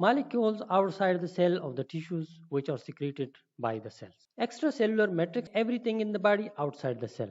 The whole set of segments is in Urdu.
molecules outside the cell of the tissues which are secreted by the cells. Extracellular matrix, everything in the body outside the cell.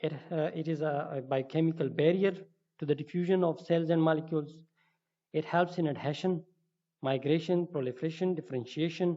It is a biochemical barrier to the diffusion of cells and molecules. It helps in adhesion, migration, proliferation, differentiation.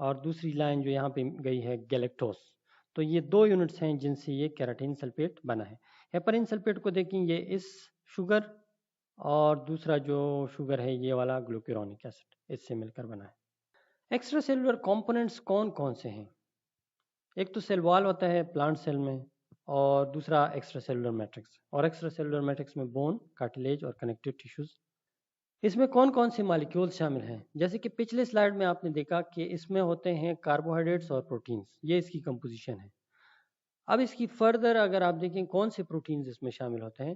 اور دوسری لائن جو یہاں پہ گئی ہے گیلیکٹوز. تو یہ 2 یونٹس ہیں جن سے یہ کیراٹین سلفیٹ بنا ہے. ہیپرین سلفیٹ کو دیکھیں یہ اس شوگر اور دوسرا جو شوگر ہے یہ والا گلوکورونک ایسڈ اس سے مل کر بنا ہے. ایکسٹرا سیلولر کمپوننٹس کون کون سے ہیں؟ ایک تو سیل وال ہوتا ہے پلانٹ سیل میں اور دوسرا ایکسٹرا سیلولر میٹرکس. اور ایکسٹرا سیلولر میٹرکس میں بون، کارٹلیج اور کنیکٹیو ٹیشوز. اس میں کون کون سے مالیکیول شامل ہیں؟ جیسے کہ پچھلے سلائیڈ میں آپ نے دیکھا کہ اس میں ہوتے ہیں کاربوہائیڈریٹس اور پروٹینز، یہ اس کی کمپوزیشن ہے. اب اس کی فردر اگر آپ دیکھیں کون سے پروٹینز اس میں شامل ہوتے ہیں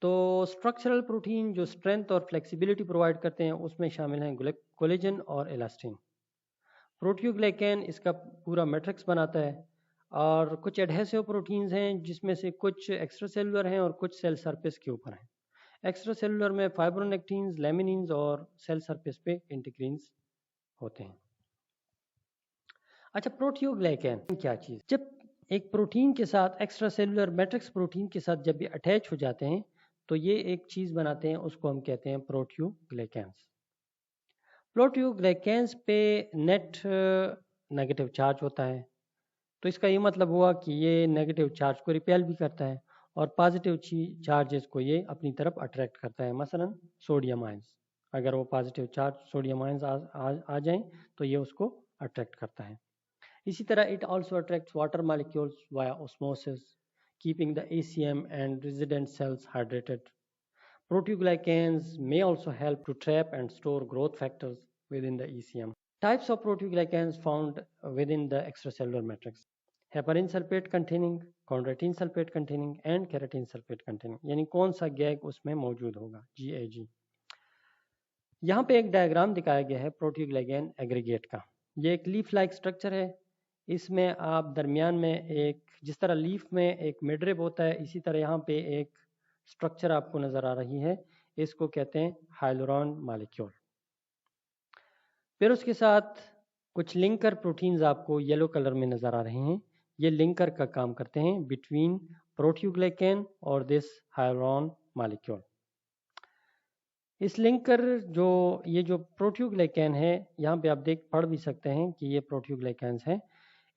تو اسٹرکچرل پروٹین جو اسٹرینتھ اور فلیکسیبلٹی پرووائڈ کرتے ہیں اس میں شامل ہیں کولیجن اور الاسٹین. پروٹیوگلیکین اس کا پورا میٹرکس بناتا ہے. اور کچھ ایڈہیسو پروٹینز ہیں جس میں سے کچھ ایکسٹرا سیلولر ہیں اور کچھ سیل سرفیس کے اوپر ہیں. ایکسٹرا سیلولر میں فائبرونیکٹینز، لیمینینز اور سیل سرفیس پہ انٹیگرینز ہوتے ہیں. اچھا پروٹیوگلیکین کیا چیز؟ جب ایک پروٹین کے ساتھ ایکسٹرا سیلولر میٹرکس پروٹین کے ساتھ جب یہ اٹیچ ہو جاتے ہیں تو یہ ایک چیز بناتے ہیں، اس کو ہم کہتے ہیں پروٹیوگلیکینز. پروٹیوگلیکینز پہ نیٹ نیگیٹو چارج ہوتا ہے، تو اس کا یہ مطلب ہوا کہ یہ نیگیٹو چارج کو ریپیل بھی کرتا ہے اور پازیٹیو چارجز کو یہ اپنی طرف اٹریکٹ کرتا ہے. مثلا سوڈیم آئنز، اگر وہ پازیٹیو چارج سوڈیم آئنز آ جائیں تو یہ اس کو اٹریکٹ کرتا ہے. اسی طرح it also attracts water molecules via osmosis, keeping the ACM and resident cells hydrated. Proteoglycans may also help to trap and store growth factors within the ECM. Types of proteoglycans found within the extracellular matrix: heparin sulfate containing, chondroitin sulfate containing and keratin sulfate containing. یعنی کون سا گیگ اس میں موجود ہوگا، GAG. یہاں پہ ایک ڈائیگرام دکھایا گیا ہے پروٹیوگلیکین ایگریگیٹ کا. یہ ایک لیف لائک اسٹرکچر ہے. اس میں آپ درمیان میں ایک جس طرح لیف میں ایک مڈرب ہوتا ہے اسی طرح یہاں پہ ایک اسٹرکچر آپ کو نظر آ رہی ہے، اس کو کہتے ہیں ہائلورون مالیکیول. پھر اس کے ساتھ کچھ لنکر پروٹینز آپ کو یلو کلر میں نظر آ رہے ہیں. یہ لنکر کا کام کرتے ہیں بٹوین پروٹیوگلیکین اور دس ہائلورون مالیکیول. اس لنکر یہ جو پروٹیوگلیکین ہے یہاں پہ آپ پڑھ بھی سکتے ہیں کہ یہ پروٹیوگلیکینز ہیں.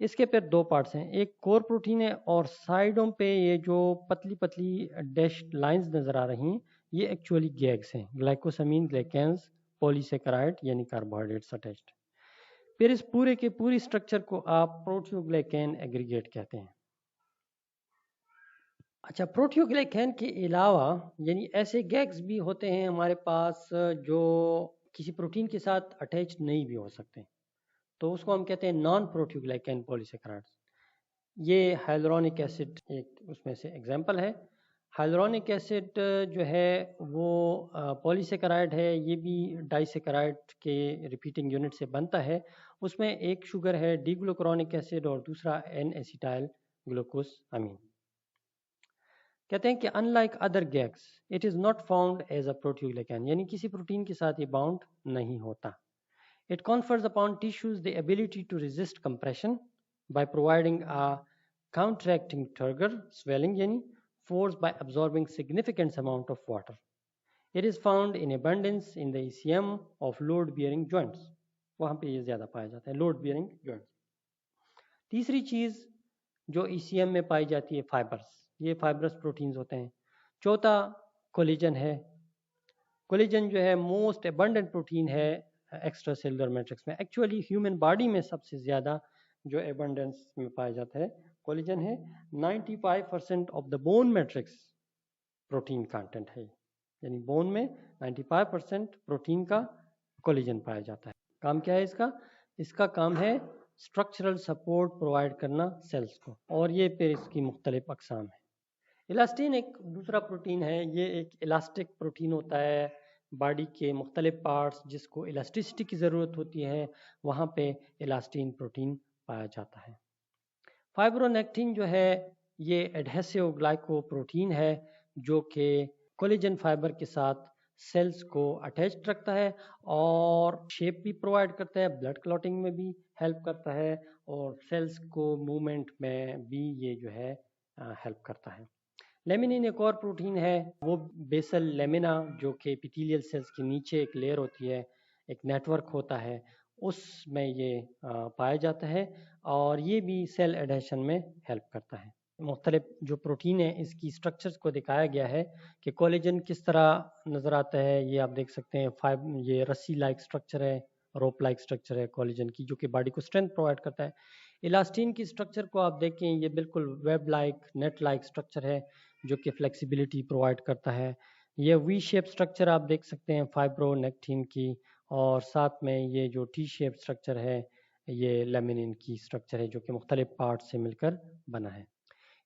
اس کے پھر 2 پارٹس ہیں، ایک کور پروٹین ہے اور سائڈوں پہ یہ جو پتلی پتلی ڈیش لائنز نظر آ رہی ہیں یہ ایکچولی گیگز ہیں، گلائکوسامین گلیکینز پولیسیکرائڈ یعنی کاربوہائیڈریٹس اٹیچڈ. پھر اس پورے کے پوری اسٹرکچر کو آپ پروٹیوگلیکین ایگریگیٹ کہتے ہیں. اچھا پروٹیوگلیکین کے علاوہ یعنی ایسے گیگز بھی ہوتے ہیں ہمارے پاس جو کسی پروٹین کے ساتھ اٹیچ نہیں بھی ہو سکتے، تو اس کو ہم کہتے ہیں نان پروٹیوگلیکین پولیسیکرائڈز. یہ ہائلورونک ایسڈ ایک اس میں سے ایگزامپل ہے. ہائلورونک ایسڈ جو ہے وہ پولیسیکرائڈ ہے، یہ بھی ڈائی سیکرائڈ کے ریپیٹنگ یونٹ سے بنتا ہے. اس میں ایک شوگر ہے ڈی گلوکورونک ایسڈ اور دوسرا این ایسیٹائل گلوکوز امین. کہتے ہیں کہ unlike other GAGs it is not found as a proteoglycan, یعنی کسی پروٹین کے ساتھ یہ باؤنڈ نہیں ہوتا. It confers upon tissues the ability to resist compression by providing a counteracting trigger, swelling yani force by absorbing significant amount of water. It is found in abundance in the ECM of load-bearing joints. وہاں پہ یہ زیادہ پایا جاتا ہے load bearing joints. تیسری چیز جو ECM میں پائی جاتی ہے فائبرز، یہ فائبرس پروٹینز ہوتے ہیں. چوتھا کولیجن ہے. کولیجن جو ہے موسٹ ابنڈنٹ پروٹین ہے ایکسٹرا سیلولر میٹرکس میں. ایکچولی ہیومن باڈی میں سب سے زیادہ جو ایبنڈنس میں پایا جاتا ہے کولیجن ہے. 95% of the bone matrix protein content ہے، یعنی بون میں 95% پروٹین کا کولیجن پایا جاتا ہے. کام کیا ہے اس کا؟ اس کا کام ہے اسٹرکچرل سپورٹ پرووائڈ کرنا سیلز کو، اور یہ پھر اس کی مختلف اقسام ہے. الاسٹین ایک دوسرا پروٹین ہے. یہ ایک الاسٹک پروٹین ہوتا ہے باڈی کے مختلف پارٹس جس کو الاسٹیسٹی کی ضرورت ہوتی ہے وہاں پہ الاسٹین پروٹین پایا جاتا ہے. فائبرونیکٹین جو ہے یہ ایڈہیسو گلائکو پروٹین ہے جو کہ کولیجن فائبر کے ساتھ سیلز کو اٹیچڈ رکھتا ہے اور شیپ بھی پرووائڈ کرتا ہے، بلڈ کلوٹنگ میں بھی ہیلپ کرتا ہے اور سیلز کو موومنٹ میں بھی یہ جو ہے ہیلپ کرتا ہے. لیمینین ایک اور پروٹین ہے، وہ بیسل لیمینا جو کہ ایپیتھیلیل سیلز کے نیچے ایک لیئر ہوتی ہے، ایک نیٹ ورک ہوتا ہے، اس میں یہ پایا جاتا ہے، اور یہ بھی سیل ایڈہیشن میں ہیلپ کرتا ہے۔ مختلف جو پروٹین ہے اس کی سٹرکچرز کو دکھایا گیا ہے کہ کولیجن کس طرح نظر آتا ہے۔ یہ آپ دیکھ سکتے ہیں، یہ رسی لائک سٹرکچر ہے، روپ لائک سٹرکچر ہے کولیجن کی، جو کہ باڈی کو اسٹرینتھ پرووائڈ کرتا ہے۔ الاسٹین کی سٹرکچر کو آپ دیکھیں، یہ بالکل web like, net like structure ہے جو کہ فلیکسیبلٹی پرووائڈ کرتا ہے۔ یہ وی شیپ سٹرکچر آپ دیکھ سکتے ہیں فائبرو نیکٹین کی، اور ساتھ میں یہ جو ٹی شیپ سٹرکچر ہے یہ لیمنین کی سٹرکچر ہے جو کہ مختلف پارٹ سے مل کر بنا ہے۔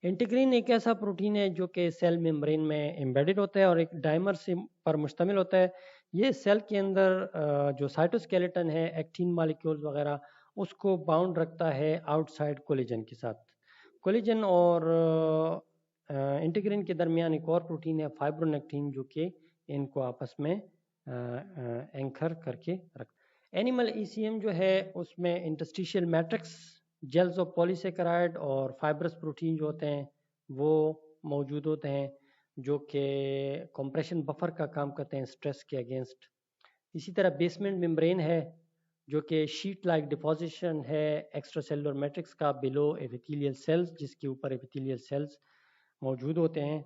انٹیگرین ایک ایسا پروٹین ہے جو کہ سیل ممبرین میں امبیڈڈ ہوتا ہے اور ایک ڈائمر سے پر مشتمل ہوتا ہے۔ یہ سیل کے اندر جو سائٹوسکیلیٹن ہے، ایکٹین مالیکیولز وغیرہ، اس کو باؤنڈ رکھتا ہے آؤٹ سائڈ کولیجن کے ساتھ۔ کولیجن اور انٹیگرین کے درمیان ایک اور پروٹین ہے فائبرونیکٹین، جو کہ ان کو آپس میں اینکر کر کے رکھتا ہے۔ اینیمل ای سی ایم جو ہے اس میں انٹرسٹیشیل میٹرکس، جیلز آف پولیسیکرائڈ اور فائبرس پروٹین جو ہوتے ہیں وہ موجود ہوتے ہیں، جو کہ کمپریشن بفر کا کام کرتے ہیں سٹریس کے اگینسٹ۔ اسی طرح بیسمنٹ ممبرین ہے جو کہ شیٹ لائک ڈپوزیشن ہے ایکسٹرا سیلولر میٹرکس کا بلو ایپیتھیلیل سیلز، جس کے اوپر ایپیتھیلیل سیلز موجود ہوتے ہیں۔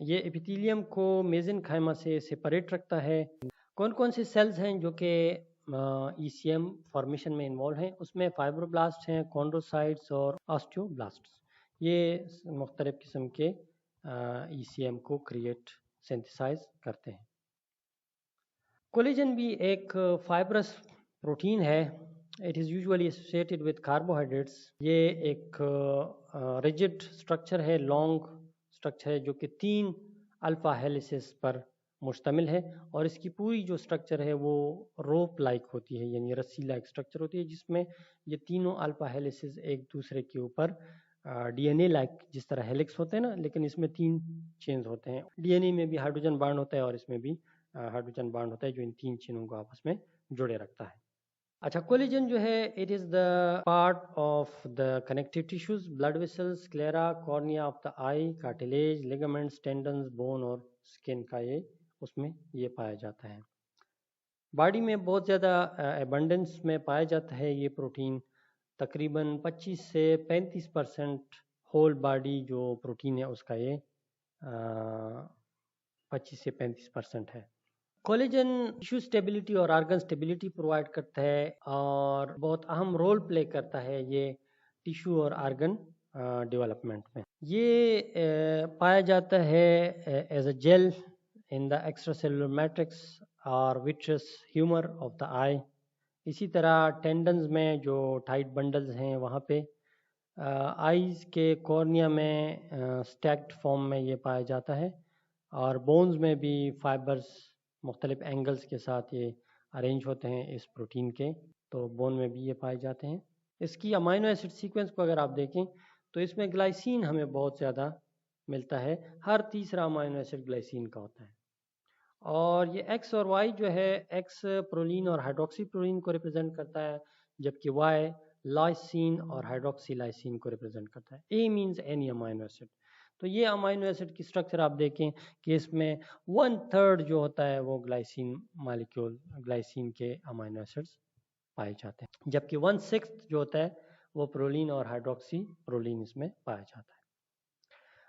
یہ ایپیتھیلیم کو میزنکائما سے سپریٹ رکھتا ہے۔ کون کون سے سیلز ہیں جو کہ ای سی ایم فارمیشن میں انوالو ہیں؟ اس میں فائبروبلاسٹ ہیں، کونڈروسائٹس اور آسٹیوبلاسٹس۔ یہ مختلف قسم کے ای سی ایم کو کریٹ سینتھسائز کرتے ہیں۔ کولیجن بھی ایک فائبرس پروٹین ہے۔ It is usually associated with carbohydrates. یہ ایک ریجڈ سٹرکچر ہے، لانگ سٹرکچر ہے جو کہ 3 الفا ہیلیسز پر مشتمل ہے، اور اس کی پوری جو سٹرکچر ہے وہ روپ لائک ہوتی ہے، یعنی رسی لائک سٹرکچر ہوتی ہے، جس میں یہ تینوں الفا ہیلیسز ایک دوسرے کے اوپر ڈی این اے لائک جس طرح ہیلکس ہوتے ہیں نا، لیکن اس میں 3 چینز ہوتے ہیں۔ ڈی این اے میں بھی ہائیڈروجن بانڈ ہوتا ہے اور اس میں بھی ہائیڈروجن بانڈ ہوتا ہے جو ان 3 چینوں کو آپس میں جوڑے رکھتا ہے۔ اچھا، کولیجن جو ہے it is the part of the connective tissues, blood vessels, sclera, cornea of the eye, cartilage, ligaments, tendons, bone اور اسکن کا یہ اس میں یہ پایا جاتا ہے۔ باڈی میں بہت زیادہ ایبنڈنس میں پایا جاتا ہے یہ پروٹین، تقریباً 25 سے 35% ہول باڈی جو پروٹین ہے اس کا یہ 25 سے 35% ہے۔ کولیجن ٹیشو سٹیبلٹی اور آرگن سٹیبلٹی پرووائڈ کرتا ہے اور بہت اہم رول پلے کرتا ہے یہ ٹیشو اور آرگن ڈیولپمنٹ میں۔ یہ پایا جاتا ہے as a gel in the extracellular matrix اور وٹرس ہیومر آف دا آئی۔ اسی طرح ٹینڈنز میں جو ٹائٹ بنڈلز ہیں وہاں پہ، آئیز کے کورنیا میں سٹیکڈ فارم میں یہ پایا جاتا ہے، اور بونز میں بھی فائبرز مختلف اینگلز کے ساتھ یہ ارینج ہوتے ہیں اس پروٹین کے، تو بون میں بھی یہ پائے جاتے ہیں۔ اس کی امائنو ایسڈ سیکوینس کو اگر آپ دیکھیں تو اس میں گلائسین ہمیں بہت زیادہ ملتا ہے، ہر تیسرا امائنو ایسڈ گلائسین کا ہوتا ہے، اور یہ ایکس اور وائی جو ہے ایکس پرولین اور ہائیڈروکسی پرولین کو ریپرزینٹ کرتا ہے، جبکہ وائی لائسین اور ہائیڈروکسی لائسین کو ریپرزینٹ کرتا ہے۔ اے مینز اینی امائنو ایسڈ۔ تو یہ امائنو ایسڈ کی سٹرکچر آپ دیکھیں کہ اس میں 1/3 جو ہوتا ہے وہ گلائسین مالیکیول، گلائسین کے امائنو ایسڈز پائے جاتے ہیں، جبکہ 1/6 جو ہوتا ہے وہ پرولین اور ہائیڈروکسی پرولین اس میں پایا جاتا ہے۔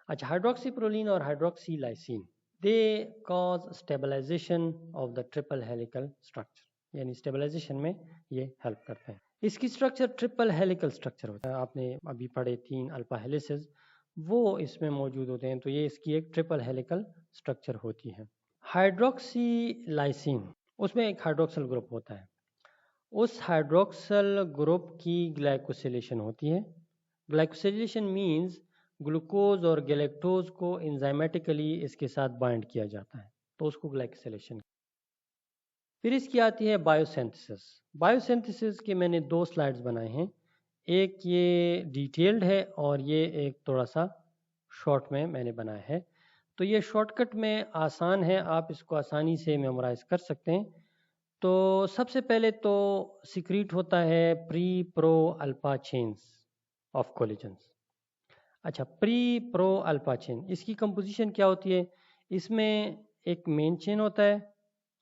اچھا، ہائیڈروکسی پرولین اور hydroxy lysine they cause stabilisation of the triple helical structure, یعنی اسٹیبلائزیشن میں یہ ہیلپ کرتے ہیں۔ اس کی سٹرکچر ٹرپل ہیلیکل سٹرکچر ہوتا ہے، آپ نے ابھی پڑھے 3 الفا ہیلیسز وہ اس میں موجود ہوتے ہیں، تو یہ اس کی ایک ٹرپل ہیلیکل سٹرکچر ہوتی ہے۔ ہائیڈروکسی لائسین، اس میں ایک ہائیڈروکسل گروپ ہوتا ہے، اس ہائیڈروکسل گروپ کی گلائکوسیلیشن ہوتی ہے۔ گلائکوسیلیشن مینز گلوکوز اور گلیکٹوز کو انزائمیٹیکلی اس کے ساتھ بائنڈ کیا جاتا ہے، تو اس کو گلائکوسیلیشن۔ پھر اس کی آتی ہے بائیوسینتھسس۔ بائیوسینتھسس کے میں نے 2 سلائڈز بنائے ہیں، ایک یہ ڈیٹیلڈ ہے اور یہ ایک تھوڑا سا شارٹ میں نے بنایا ہے۔ تو یہ شارٹ کٹ میں آسان ہے، آپ اس کو آسانی سے میمورائز کر سکتے ہیں۔ تو سب سے پہلے تو سیکریٹ ہوتا ہے پری پرو الفا چینز آف کولیجنز۔ اچھا، پری پرو الفا چین، اس کی کمپوزیشن کیا ہوتی ہے؟ اس میں ایک مین چین ہوتا ہے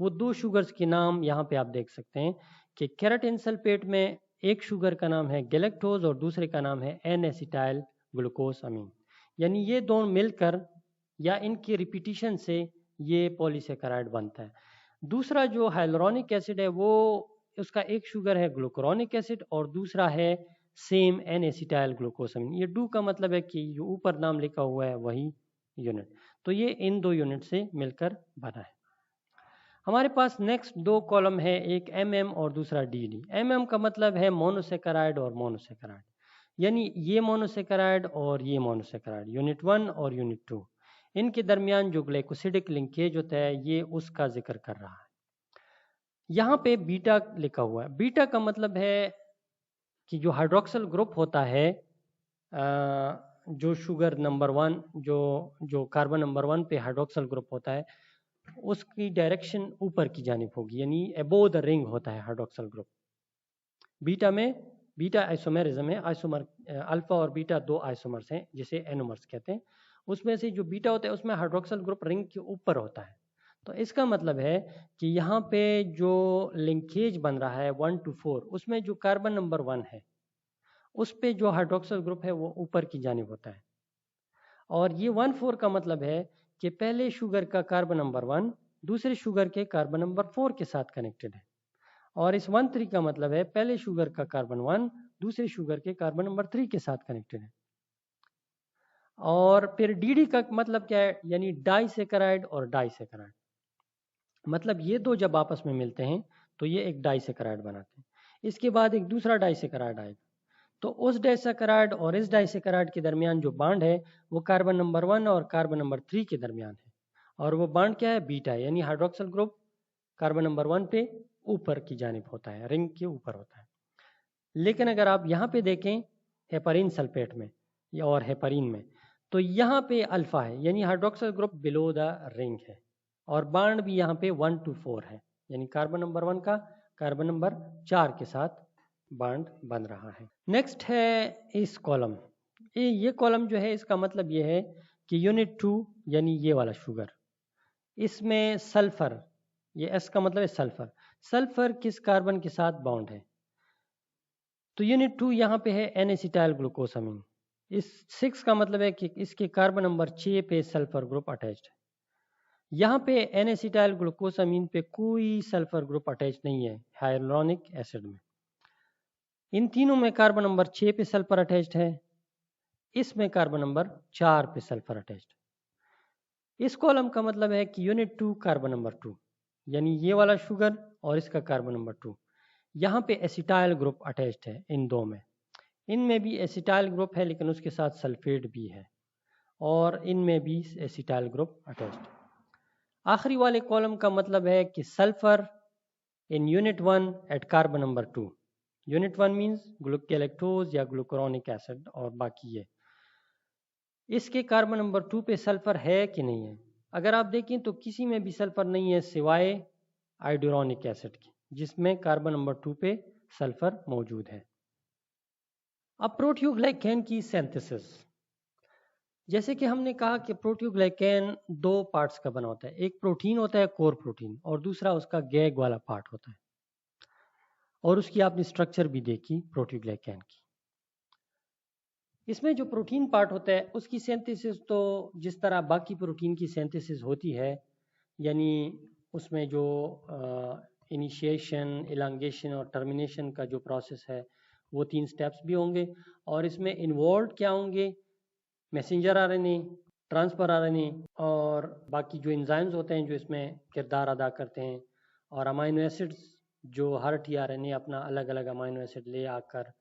وہ دو شوگرز کے نام یہاں پہ آپ دیکھ سکتے ہیں کہ کیراٹین سلفیٹ میں ایک شوگر کا نام ہے گلیکٹوز اور دوسرے کا نام ہے این ایسیٹائل گلوکوز امین، یعنی یہ دونوں مل کر یا ان کی ریپیٹیشن سے یہ پولیسیکرائڈ بنتا ہے۔ دوسرا جو ہائلورونک ایسڈ ہے وہ اس کا ایک شوگر ہے گلوکورونک ایسڈ اور دوسرا ہے سیم این ایسیٹائل گلوکوسامین۔ یہ ڈو کا مطلب ہے کہ جو اوپر نام لکھا ہوا ہے وہی یونٹ، تو یہ ان دو یونٹ سے مل کر بنا ہے۔ ہمارے پاس نیکسٹ دو کالم ہے، ایک ایم ایم اور دوسرا ڈی ڈی۔ ایم ایم کا مطلب ہے مونوسیکرائڈ اور مونوسیکرائڈ، یعنی یہ مونوسیکرائڈ اور یہ مونوسیکرائڈ، یونٹ 1 اور یونٹ 2، ان کے درمیان جو گلیکوسیڈک لنکیج ہوتا ہے یہ اس کا ذکر کر رہا ہے۔ یہاں پہ بیٹا لکھا ہوا ہے، بیٹا کا مطلب ہے کہ جو ہائیڈروکسل گروپ ہوتا ہے جو شوگر نمبر 1 جو کاربن نمبر 1 پہ ہائیڈروکسل گروپ ہوتا ہے اس کی ڈائریکشن اوپر کی جانب ہوگی، یعنی ابو دا رنگ ہوتا ہے ہائیڈروکسل گروپ۔ بیٹا میں بیٹا آئسومیرزم ہے، آئسومر الفا اور بیٹا دو آئسومرز ہیں جسے اینومرز کہتے ہیں، اس میں سے جو بیٹا ہوتا ہے اس میں ہائیڈروکسل گروپ رنگ کے اوپر ہوتا ہے، تو اس کا مطلب ہے کہ یہاں پہ جو لنکیج بن رہا ہے 1 to 4 اس میں جو کاربن نمبر 1 ہے اس پہ جو ہائیڈروکسل گروپ ہے وہ اوپر کی جانب ہوتا ہے، اور یہ 1,4 کا مطلب ہے کہ پہلے شوگر کا کاربن نمبر 1 دوسرے شوگر کے کاربن نمبر 4 کے ساتھ کنیکٹڈ ہے، اور اس 1,3 کا مطلب ہے پہلے شوگر کا کاربن 1 دوسرے شوگر کے کاربن نمبر 3 کے ساتھ کنیکٹڈ ہے۔ اور پھر ڈی ڈی کا مطلب کیا ہے، یعنی ڈائی سیکرائڈ اور ڈائی سیکرائڈ، مطلب یہ دو جب آپس میں ملتے ہیں تو یہ ایک ڈائی سیکرائڈ بناتے ہیں۔ اس کے بعد ایک دوسرا ڈائی سیکرائڈ آئے گا، تو اس ڈائی سیکرائڈ اور اس ڈائی سیکرائڈ کے درمیان جو بانڈ ہے وہ کاربن نمبر 1 اور کاربن نمبر 3 کے درمیان ہے، اور وہ بانڈ کیا ہے، بیٹا، یعنی ہائیڈروکسل گروپ کاربن نمبر 1 پہ اوپر کی جانب ہوتا ہے، رنگ کے اوپر ہوتا ہے۔ لیکن اگر آپ یہاں پہ دیکھیں ہیپرین سلفیٹ میں اور ہیپرین میں تو یہاں پہ الفا ہے، یعنی ہائیڈروکسل گروپ بلو دا رنگ ہے، اور بانڈ بھی یہاں پہ 1 to 4 ہے، یعنی کاربن نمبر 1 کا کاربن نمبر 4 کے ساتھ بانڈ بن رہا ہے۔ نیکسٹ ہے اس کالم، یہ کالم جو ہے اس کا مطلب یہ ہے کہ یونٹ 2 یعنی یہ والا شوگر، اس میں سلفر، یہ ایس کا مطلب ہے سلفر، سلفر کس کاربن کے ساتھ باؤنڈ ہے، تو یونٹ 2 یہاں پہ ہے این ایسیٹائل گلوکوسامین، اس 6 کا مطلب ہے کہ اس کے کاربن نمبر 6 پہ سلفر گروپ اٹیچڈ ہے۔ یہاں پہ این ایسیٹائل گلوکوسامین پہ کوئی سلفر گروپ اٹیچ نہیں ہے ہائلورونک ایسڈ میں، ان تینوں میں کاربن نمبر 6 پہ سلفر اٹیچڈ ہے، اس میں کاربن نمبر 4 پہ سلفر اٹیچڈ۔ اس کالم کا مطلب ہے کہ یونٹ 2 کاربن نمبر 2، یعنی یہ والا شوگر اور اس کا کاربن نمبر 2، یہاں پہ ایسیٹائل گروپ اٹیچڈ ہے، ان دو میں، ان میں بھی ایسیٹائل گروپ ہے لیکن اس کے ساتھ سلفیٹ بھی ہے، اور ان میں بھی ایسیٹائل گروپ اٹیچڈ۔ آخری والے کالم کا مطلب ہے کہ sulphur in unit 1 at carbon number 2، unit 1 means galactose یا گلوکورونک ایسڈ، اور باقی یہ اس کے کاربن نمبر 2 پہ سلفر ہے کہ نہیں ہے، اگر آپ دیکھیں تو کسی میں بھی سلفر نہیں ہے سوائے آئیڈورونک ایسڈ کی جس میں کاربن نمبر 2 پہ سلفر موجود ہے۔ اب پروٹیوگلیکین کی سینتھسس، جیسے کہ ہم نے کہا کہ پروٹیوگلیکین دو پارٹس کا بنا ہوتا ہے، ایک پروٹین ہوتا ہے کور پروٹین، اور دوسرا اس کا گیگ والا پارٹ ہوتا ہے، اور اس کی آپ نے اسٹرکچر بھی دیکھی پروٹیوگلیکین کی۔ اس میں جو پروٹین پارٹ ہوتا ہے اس کی سینتھسس تو جس طرح باقی پروٹین کی سینتھسس ہوتی ہے، یعنی اس میں جو انیشیشن، الانگیشن اور ٹرمینیشن کا جو پروسیس ہے وہ 3 سٹیپس بھی ہوں گے، اور اس میں انوالوڈ کیا ہوں گے، messenger R N A, transfer R N A, اور باقی جو انزائمز ہوتے ہیں جو اس میں کردار ادا کرتے ہیں، اور امائنو ایسڈز جو ہر ٹی آر این اے اپنا الگ الگ امائنو ایسڈ لے آ کر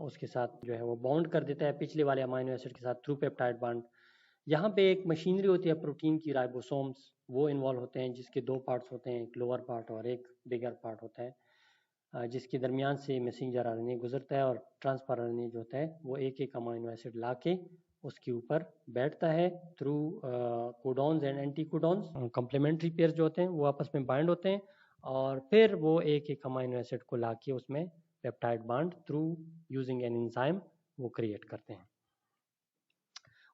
اس کے ساتھ جو ہے وہ باؤنڈ کر دیتا ہے پچھلے والے امائنو ایسڈ کے ساتھ تھرو پیپٹائڈ بانڈ۔ یہاں پہ ایک مشینری ہوتی ہے پروٹین کی، رائبوسومز، وہ انوالو ہوتے ہیں جس کے 2 پارٹس ہوتے ہیں، ایک لوور پارٹ اور ایک بگر پارٹ ہوتا ہے، جس کے درمیان سے میسنجر آر این اے گزرتا ہے، اور ٹرانسفر آر این اے جو ہوتا ہے وہ ایک ایک امائنو ایسڈ لا کے اس کے اوپر بیٹھتا ہے through codons and anticodons, complementary pair جو ہوتے ہیں وہ آپس میں بائنڈ ہوتے ہیں، اور پھر وہ ایک ایک امائنو ایسڈ کو لا کے اس میں peptide bond through using an enzyme وہ کریٹ کرتے ہیں۔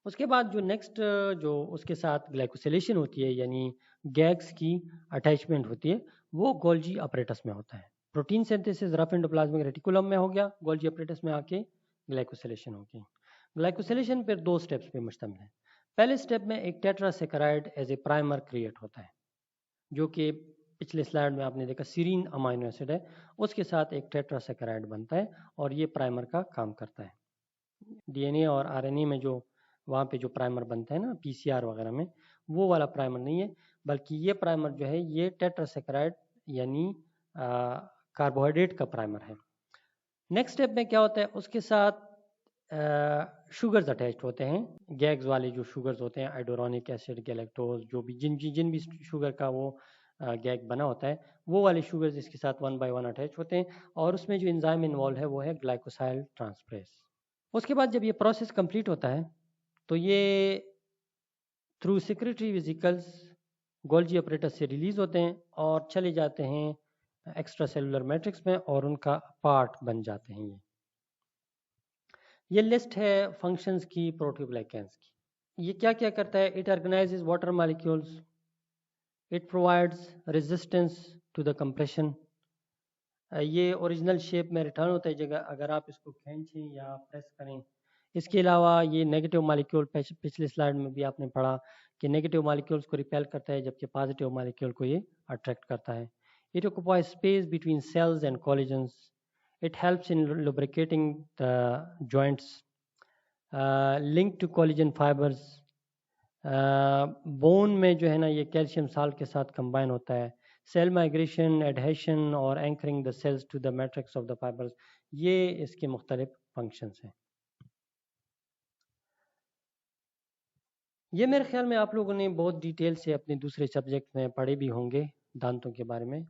اس کے بعد جو نیکسٹ جو اس کے ساتھ گلائکوسیلیشن ہوتی ہے یعنی گیگز کی اٹیچمنٹ ہوتی ہے وہ گولجی اپریٹس میں ہوتا ہے. پروٹین سینتھیسس رف انڈوپلازمک ریٹیکولم میں ہو گیا, گولجی اپریٹس میں آ کے گلائکوسیلیشن ہوگی. گلائکوسیلیشن پھر 2 سٹیپس پہ مشتمل ہے. پہلے سٹیپ میں ایک ٹیٹراسیکرائڈ ایز اے پرائمر کریٹ ہوتا ہے جو کہ پچھلے سلائڈ میں آپ نے دیکھا سیرین امائنو ایسڈ ہے, اس کے ساتھ ایک ٹیٹراسیکرائڈ بنتا ہے اور یہ پرائمر کا کام کرتا ہے. ڈی این اے اور آر این اے میں جو وہاں پہ جو پرائمر بنتا ہے نا پی سی آر وغیرہ میں, وہ والا پرائمر نہیں ہے, بلکہ یہ پرائمر جو ہے یہ ٹیٹراسیکرائڈ یعنی کاربوہائیڈریٹ کا پرائمر ہے. نیکسٹ اسٹیپ میں کیا ہوتا ہے, اس کے ساتھ شوگرز اٹیچڈ ہوتے ہیں, گیگز والے جو شوگرز ہوتے ہیں آئیڈورونک ایسڈ, گیلیکٹوز, جو بھی جن بھی شوگر کا وہ گیگ بنا ہوتا ہے وہ والے شوگرز اس کے ساتھ 1 بائی 1 اٹیچ ہوتے ہیں, اور اس میں جو انزائم انوالو ہے وہ ہے گلائکوسائل ٹرانسفریز. اس کے بعد جب یہ پروسیس کمپلیٹ ہوتا ہے تو یہ تھرو سیکریٹری ویزیکلز گولجی اپریٹس سے ریلیز ہوتے ہیں اور چلے جاتے ہیں ایکسٹرا سیلولر میٹرکس میں اور ان کا پارٹ بن جاتے ہیں. یہ لسٹ ہے فنکشنز کی پروٹیوگلائکینز کی. یہ کیا کیا کرتا ہے, it organises water molecules, it provides resistance to the compression. یہ اوریجنل شیپ میں ریٹرن ہوتا ہے جگہ اگر آپ اس کو کھینچیں یا پریس کریں. اس کے علاوہ یہ نیگیٹو مالیکیول, پچھلے سلائڈ میں بھی آپ نے پڑھا کہ نیگیٹو مالیکیولز کو ریپیل کرتا ہے جبکہ پازیٹیو مالیکیول کو یہ اٹریکٹ کرتا ہے. It occupies space between cells and collagens. It helps in lubricating the joints, linked to collagen fibers. Bone میں جو ہے نا یہ کیلشیم سالٹ کے ساتھ کمبائن ہوتا ہے. Cell migration, adhesion اور anchoring the cells to the matrix of the fibers, یہ اس کے مختلف فنکشنز ہیں. یہ میرے خیال میں آپ لوگوں نے بہت ڈیٹیل سے اپنے دوسرے سبجیکٹ میں پڑھے بھی ہوں گے دانتوں کے بارے میں.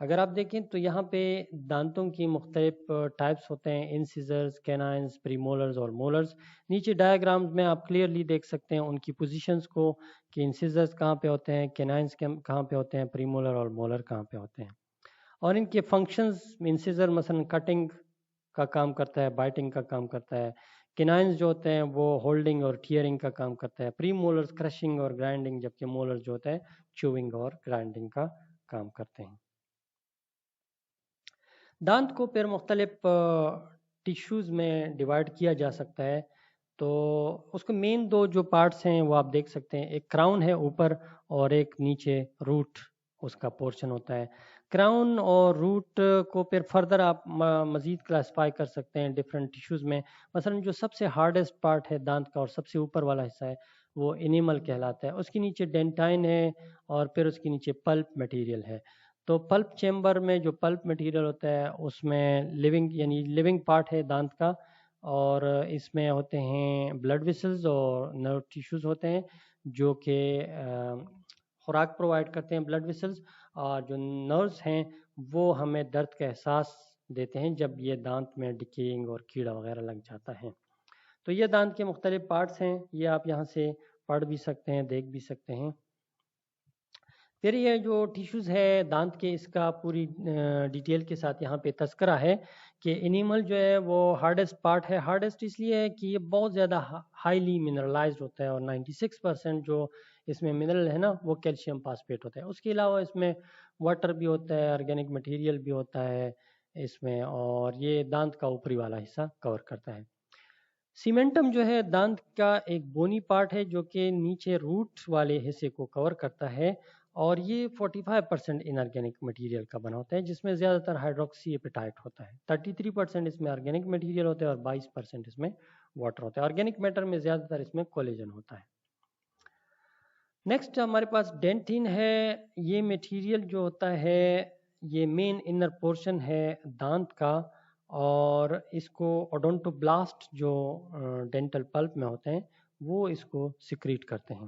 اگر آپ دیکھیں تو یہاں پہ دانتوں کی مختلف ٹائپس ہوتے ہیں, انسیزرز, کینائنز, پری مولرز اور مولرز. نیچے ڈائیگرامز میں آپ کلیئرلی دیکھ سکتے ہیں ان کی پوزیشنز کو کہ انسیزرز کہاں پہ ہوتے ہیں, کینائنز کہاں پہ ہوتے ہیں, پری مولر اور مولر کہاں پہ ہوتے ہیں, اور ان کے فنکشنز. انسیزر مثلا کٹنگ کا کام کرتا ہے, بائٹنگ کا کام کرتا ہے. کینائنز جو ہوتے ہیں وہ ہولڈنگ اور ٹیئرنگ کا کام کرتا ہے. پری مولرز کرشنگ اور گرائنڈنگ, جبکہ مولر جو ہوتا ہے چوئنگ اور گرائنڈنگ کا کام کرتے ہیں. دانت کو پھر مختلف ٹیشوز میں ڈیوائڈ کیا جا سکتا ہے. تو اس کو مین 2 جو پارٹس ہیں وہ آپ دیکھ سکتے ہیں, ایک کراؤن ہے اوپر اور ایک نیچے روٹ اس کا پورشن ہوتا ہے. کراؤن اور روٹ کو پھر فردر آپ مزید کلاسیفائی کر سکتے ہیں ڈفرینٹ ٹیشوز میں. مثلا جو سب سے ہارڈسٹ پارٹ ہے دانت کا اور سب سے اوپر والا حصہ ہے وہ انیمل کہلاتا ہے. اس کے نیچے ڈینٹائن ہے اور پھر اس کے نیچے پلپ مٹیریل ہے. تو پلپ چیمبر میں جو پلپ مٹیریل ہوتا ہے اس میں لیونگ پارٹ ہے دانت کا, اور اس میں ہوتے ہیں بلڈ ویسلز اور نرو ٹیشوز ہوتے ہیں جو کہ خوراک پرووائڈ کرتے ہیں بلڈ ویسلز, اور جو نروز ہیں وہ ہمیں درد کا احساس دیتے ہیں جب یہ دانت میں ڈکیئنگ اور کیڑا وغیرہ لگ جاتا ہے. تو یہ دانت کے مختلف پارٹس ہیں, یہ آپ یہاں سے پڑھ بھی سکتے ہیں, دیکھ بھی سکتے ہیں. پھر یہ جو ٹیشوز ہے دانت کے, اس کا پوری ڈیٹیل کے ساتھ یہاں پہ تذکرہ ہے کہ انیمل جو ہے وہ ہارڈسٹ پارٹ ہے. ہارڈسٹ اس لیے ہے کہ یہ بہت زیادہ ہائیلی منرلائزڈ ہوتا ہے اور 96% جو اس میں منرل ہے نا وہ کیلشیم فاسفیٹ ہوتا ہے. اس کے علاوہ اس میں واٹر بھی ہوتا ہے, آرگینک مٹیریل بھی ہوتا ہے اس میں, اور یہ دانت کا اوپری والا حصہ کور کرتا ہے. سیمنٹم جو ہے دانت کا ایک بونی پارٹ ہے جو کہ نیچے روٹ والے حصے کو کور کرتا ہے, اور یہ 45% انارگینک مٹیریل کا بنا ہوتا ہے جس میں زیادہ تر ہائیڈروکسی ایپیٹائٹ ہوتا ہے. 33% اس میں آرگینک مٹیریل ہوتا ہے اور 22% اس میں واٹر ہوتا ہے. آرگینک میٹر میں زیادہ تر اس میں کولیجن ہوتا ہے. نیکسٹ ہمارے پاس ڈینٹین ہے. یہ مٹیریل جو ہوتا ہے یہ مین انر پورشن ہے دانت کا, اور اس کو اوڈونٹوبلاسٹ جو ڈینٹل پلپ میں ہوتے ہیں وہ اس کو سیکریٹ کرتے ہیں.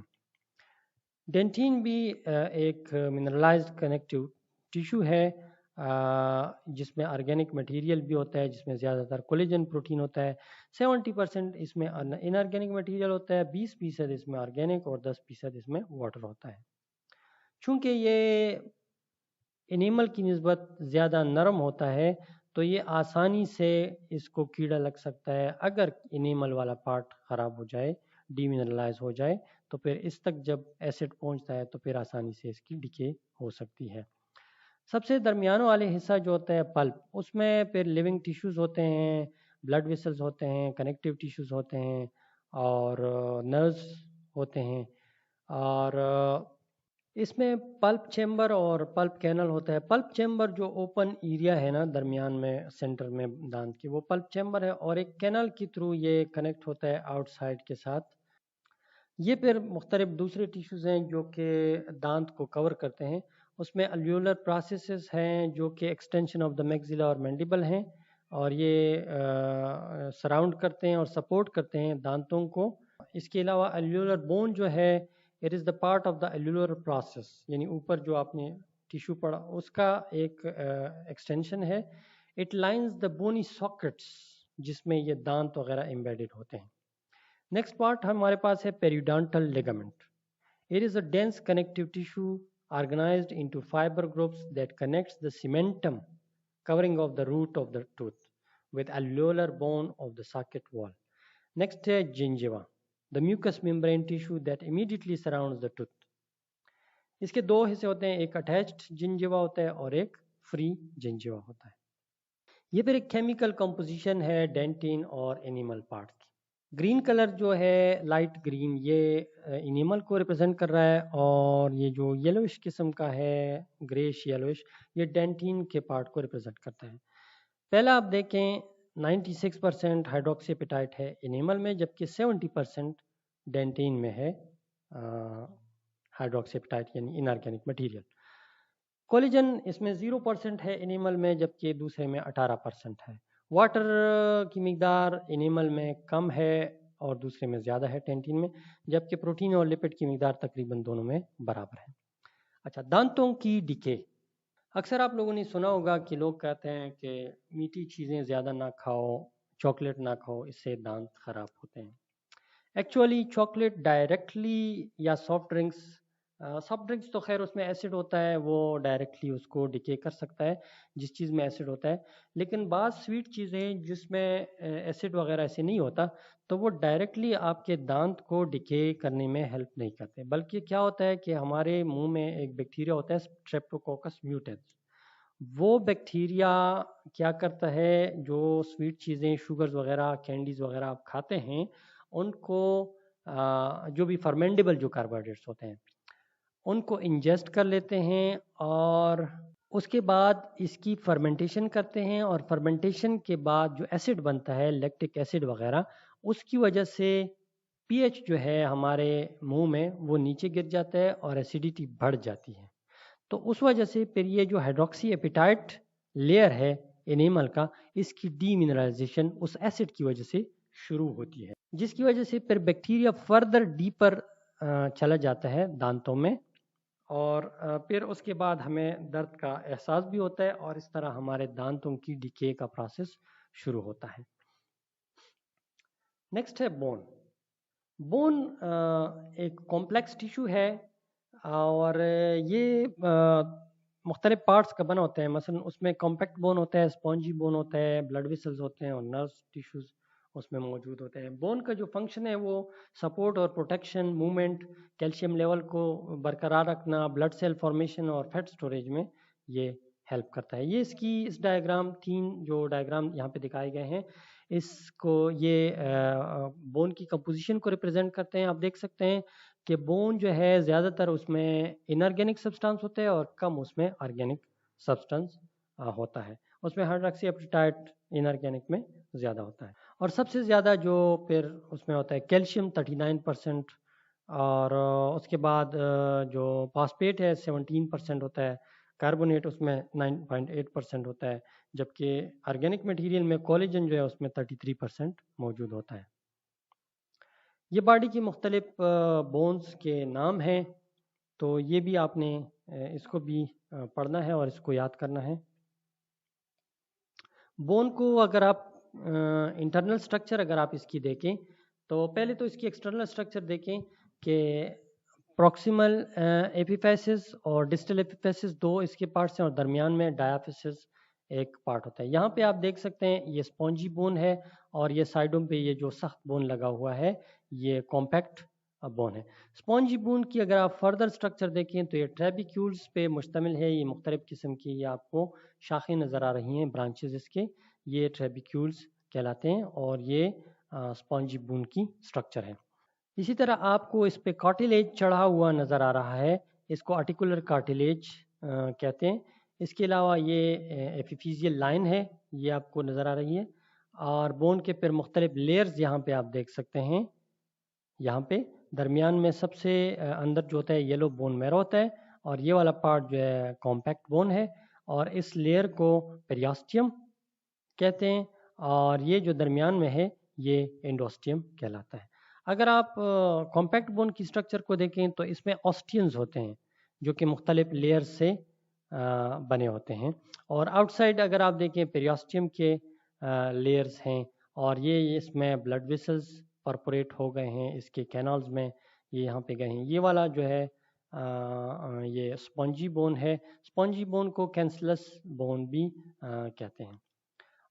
ڈینٹین بھی ایک منرلائزڈ کنیکٹیو ٹیشو ہے جس میں آرگینک مٹیریل بھی ہوتا ہے, جس میں زیادہ تر کولیجن پروٹین ہوتا ہے. 70% اس میں انارگینک مٹیریل ہوتا ہے, 20% اس میں آرگینک اور 10% اس میں واٹر ہوتا ہے. چونکہ یہ انیمل کی نسبت زیادہ نرم ہوتا ہے تو یہ آسانی سے اس کو کیڑا لگ سکتا ہے اگر انیمل والا پارٹ خراب ہو جائے ڈیمنرلائز ہو جائے تو پھر اس تک جب ایسڈ پہنچتا ہے تو پھر آسانی سے اس کی ڈیکے ہو سکتی ہے. سب سے درمیان والے حصہ جو ہوتا ہے پلپ، اس میں پھر لیونگ ٹیشوز ہوتے ہیں، بلڈ ویسلز ہوتے ہیں، کنیکٹیو ٹیشوز ہوتے ہیں اور نروز ہوتے ہیں. اور اس میں پلپ چیمبر اور پلپ کینل ہوتا ہے. پلپ چیمبر جو اوپن ایریا ہے نا درمیان میں سینٹر میں دانت کے، وہ پلپ چیمبر ہے اور ایک کینل کے تھرو یہ کنیکٹ ہوتا ہے آؤٹ سائڈ کے ساتھ. یہ پھر مختلف دوسرے ٹیشوز ہیں جو کہ دانت کو کور کرتے ہیں. اس میں الویولر پروسیسز ہیں جو کہ ایکسٹینشن آف دا میگزیلا اور مینڈیبل ہیں اور یہ سراؤنڈ کرتے ہیں اور سپورٹ کرتے ہیں دانتوں کو. اس کے علاوہ الویولر بون جو ہے it is the part of the alveolar process, یعنی اوپر جو آپ نے ٹیشو پڑا اس کا ایک ایکسٹینشن ہے. It lines the Boni sockets جس میں یہ دانت وغیرہ ایمبیڈڈ ہوتے ہیں. نیکسٹ پارٹ ہمارے پاس ہے periodontal ligament. It is a dense connective tissue organized into fiber groups that connects the cementum covering of the root of the tooth with alveolar bone of the socket wall. Next ہے gingiva, the mucous membrane tissue that immediately surrounds the tooth. اس کے دو حصے ہوتے ہیں، ایک اٹیچڈ جنجیوا ہوتا ہے اور ایک فری جنجیوا ہوتا ہے. یہ پھر ایک کیمیکل کمپوزیشن ہے ڈینٹین اور انیمل پارٹ کی. گرین کلر جو ہے لائٹ گرین یہ انیمل کو ریپرزینٹ کر رہا ہے اور یہ جو یلوش قسم کا ہے گریش یلوش یہ ڈینٹین کے پارٹ کو ریپرزینٹ کرتا ہے. پہلا آپ دیکھیں 96% ہائیڈروکسی ایپیٹائٹ ہے انیمل میں، جبکہ 70% ڈینٹین میں ہے ہائیڈروکسی ایپیٹائٹ یعنی انارگینک مٹیریل. کولیجن اس میں 0% ہے انیمل میں، جبکہ دوسرے میں 18% ہے. واٹر کی مقدار انیمل میں کم ہے اور دوسرے میں زیادہ ہے ڈینٹین میں، جبکہ پروٹین اور لپڈ کی مقدار تقریباً دونوں میں برابر ہے. اچھا، دانتوں کی ڈیکے. اکثر آپ لوگوں نے سنا ہوگا کہ لوگ کہتے ہیں کہ میٹھی چیزیں زیادہ نہ کھاؤ، چاکلیٹ نہ کھاؤ، اس سے دانت خراب ہوتے ہیں. ایکچولی چاکلیٹ ڈائریکٹلی یا سافٹ ڈرنکس تو خیر اس میں ایسڈ ہوتا ہے، وہ ڈائریکٹلی اس کو ڈیکے کر سکتا ہے جس چیز میں ایسڈ ہوتا ہے. لیکن بعض سویٹ چیزیں جس میں ایسڈ وغیرہ ایسے نہیں ہوتا تو وہ ڈائریکٹلی آپ کے دانت کو ڈیکے کرنے میں ہیلپ نہیں کرتے، بلکہ کیا ہوتا ہے کہ ہمارے منہ میں ایک بیکٹیریا ہوتا ہے اسٹریپٹوکوکس میوٹنس. وہ بیکٹیریا کیا کرتا ہے، جو سویٹ چیزیں شوگرز وغیرہ کینڈیز وغیرہ آپ کھاتے ہیں ان کو جو بھی فرمینڈیبل جو کاربوہائیڈریٹس ہوتے ہیں ان کو انجسٹ کر لیتے ہیں اور اس کے بعد اس کی فرمنٹیشن کرتے ہیں، اور فرمنٹیشن کے بعد جو ایسڈ بنتا ہے لیکٹک ایسڈ وغیرہ اس کی وجہ سے پی ایچ جو ہے ہمارے منہ میں وہ نیچے گر جاتا ہے اور ایسیڈیٹی بڑھ جاتی ہے. تو اس وجہ سے پھر یہ جو ہائیڈروکسی ایپیٹائٹ لیئر ہے انیمل کا، اس کی ڈی منرلائزیشن اس ایسڈ کی وجہ سے شروع ہوتی ہے، جس کی وجہ سے پھر بیکٹیریا فردر ڈیپر چلا جاتا ہے دانتوں میں اور پھر اس کے بعد ہمیں درد کا احساس بھی ہوتا ہے اور اس طرح ہمارے دانتوں کی ڈیکے کا پروسیس شروع ہوتا ہے. نیکسٹ ہے بون. بون ایک کمپلیکس ٹیشو ہے اور یہ مختلف پارٹس کا بنا ہوتا ہے. مثلا اس میں کمپیکٹ بون ہوتا ہے، اسپونجی بون ہوتا ہے، بلڈ ویسلز ہوتے ہیں اور نروس ٹیشوز اس میں موجود ہوتے ہیں. بون کا جو فنکشن ہے وہ سپورٹ اور پروٹیکشن، موومنٹ، کیلشیم لیول کو برقرار رکھنا، بلڈ سیل فارمیشن اور فیٹ سٹوریج میں یہ ہیلپ کرتا ہے. یہ اس ڈائیگرام 3 جو ڈائیگرام یہاں پہ دکھائے گئے ہیں اس کو یہ بون کی کمپوزیشن کو ریپرزینٹ کرتے ہیں. آپ دیکھ سکتے ہیں کہ بون جو ہے زیادہ تر اس میں انارگینک سبسٹانس ہوتے ہیں اور کم اس میں آرگینک سبسٹانس ہوتا ہے. اس میں ہائیڈروکسی ایپیٹائٹ انارگینک میں زیادہ ہوتا ہے اور سب سے زیادہ جو پھر اس میں ہوتا ہے کیلشیم 39% اور اس کے بعد جو فاسفیٹ ہے 17% ہوتا ہے، کاربونیٹ اس میں 9.8% ہوتا ہے، جبکہ آرگینک مٹیریل میں کولیجن جو ہے اس میں 33% موجود ہوتا ہے. یہ باڈی کی مختلف بونز کے نام ہیں، تو یہ بھی آپ نے اس کو بھی پڑھنا ہے اور اس کو یاد کرنا ہے. بون کو اگر آپ انٹرنل سٹرکچر اگر آپ اس کی دیکھیں تو پہلے تو اس کی ایکسٹرنل سٹرکچر دیکھیں کہ پروکسیمل ایپیفیسس اور ڈسٹل ایپیفیسس 2 اس کے پارٹس ہیں اور درمیان میں ڈایافیسس ایک پارٹ ہوتا ہے. یہاں پہ آپ دیکھ سکتے ہیں یہ اسپونجی بون ہے اور یہ سائڈوں پہ یہ جو سخت بون لگا ہوا ہے یہ کمپیکٹ بون ہے. اسپونجی بون کی اگر آپ فردر اسٹرکچر دیکھیں تو یہ ٹریبیکیولز پہ مشتمل ہے. یہ مختلف قسم کی یہ آپ کو شاخیں نظر آ رہی ہیں، برانچز اس کے، یہ ٹریبیکیولز کہلاتے ہیں اور یہ اسپونجی بون کی اسٹرکچر ہے. اسی طرح آپ کو اس پہ کارٹیلیج چڑھا ہوا نظر آ رہا ہے، اس کو آرٹیکولر کارٹیلیج کہتے ہیں. اس کے علاوہ یہ ایپیفیزیل لائن ہے، یہ آپ کو نظر آ رہی ہے، اور بون کے پھر مختلف لیئرز یہاں پہ آپ دیکھ سکتے ہیں. یہاں پہ درمیان میں سب سے اندر جو ہوتا ہے یلو بون میرو ہوتا ہے، اور یہ والا پارٹ جو ہے کمپیکٹ بون ہے، اور اس لیئر کو پیریاسٹیم کہتے ہیں، اور یہ جو درمیان میں ہے یہ انڈوسٹیم کہلاتا ہے. اگر آپ کمپیکٹ بون کی اسٹرکچر کو دیکھیں تو اس میں آسٹینز ہوتے ہیں جو کہ مختلف لیئر سے بنے ہوتے ہیں، اور آؤٹ سائڈ اگر آپ دیکھیں پیریاسٹیم کے لیئرز ہیں، اور یہ اس میں بلڈ ویسلز پرپوریٹ ہو گئے ہیں، اس کے کینالز میں یہ یہاں پہ گئے ہیں. یہ والا جو ہے یہ اسپونجی بون ہے. اسپونجی بون کو کینسلس بون بھی کہتے ہیں.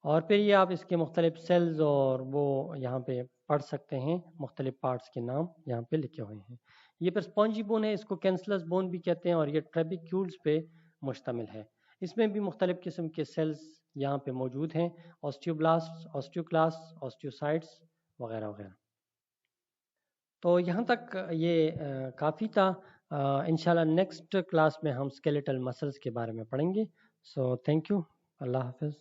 اور پھر یہ آپ اس کے مختلف سیلز اور وہ یہاں پہ پڑھ سکتے ہیں، مختلف پارٹس کے نام یہاں پہ لکھے ہوئے ہیں. یہ پھر اسپونجی بون ہے، اس کو کینسلس بون بھی کہتے ہیں، اور یہ ٹریبیکیولز پہ مشتمل ہے. اس میں بھی مختلف قسم کے سیلز یہاں پہ موجود ہیں، آسٹیوبلاسٹ، آسٹیوکلاسٹ، آسٹیوسائٹس وغیرہ وغیرہ. تو یہاں تک یہ کافی تھا. انشاءاللہ نیکسٹ کلاس میں ہم اسکیلیٹل مسلز کے بارے میں پڑھیں گے. سو تھینک یو، اللہ حافظ.